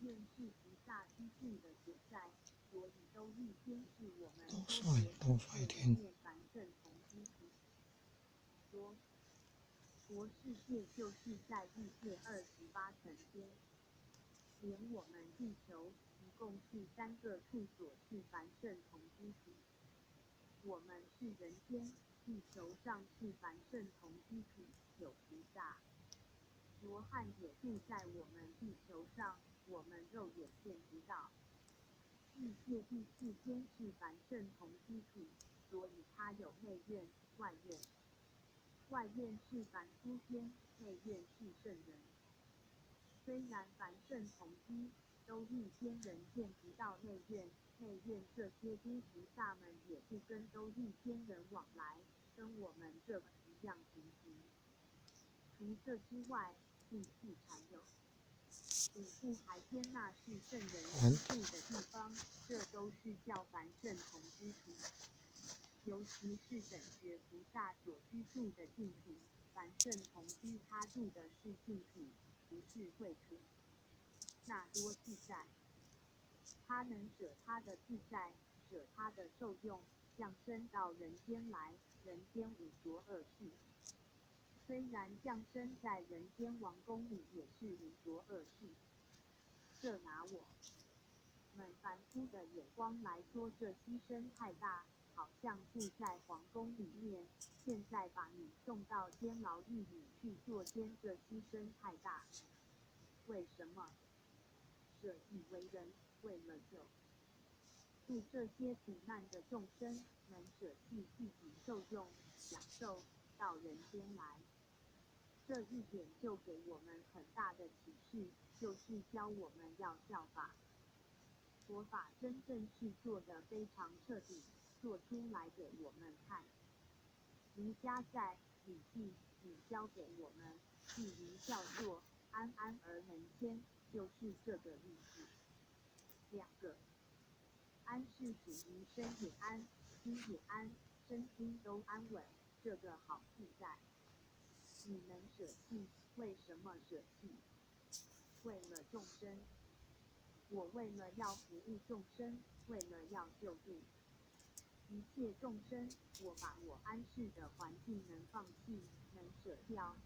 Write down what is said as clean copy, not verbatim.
愿是菩萨居住的所在，所以兜率天是我们都说率都率天念凡圣同居土。说佛世界就是在欲界28层天，连我们地球一共是3个处所是凡圣同居土。我们是人间，地球上是凡圣同居土，有菩萨。罗汉也住在我们地球上，我们肉眼见不到。欲界第4天是凡圣同居土，所以它有内院、外院。外院是凡夫天，内院是圣人。虽然凡圣同居，兜率天人见不到内院，内院这些诸菩萨们也不跟兜率天人往来，跟我们这一样平行。除这之外，第4禅有五部海天，那是圣人居住的地方，这都是叫凡圣同居土。尤其是等觉菩萨所居住的净土，凡圣同居，他住的是净土，不是秽土。那多自在，他能舍他的自在，舍他的受用，降生到人间来，人间无着恶事。虽然降生在人间王宫里，也是无着恶事。这拿我们凡夫的眼光来说，这牺牲太大，好像住在皇宫里面，现在把你送到监牢狱里去坐监，这牺牲太大。为什么？舍己为人，为了度这些苦难的众生，能舍弃自己受用，享受到人间来。这一点就给我们很大的启示，就是教我们要效法。佛法真正是做得非常彻底，做出来给我们看。儒家在《礼记》里教给我们，至于教作，安安而能谦，就是这个意思。2个安是指于身也安，心也安，身心都安稳，这个好自在。你能舍弃，为什么舍弃？为了众生。我为了要服务众生，为了要救度一切众生，我把我安适的环境能放弃，能舍掉，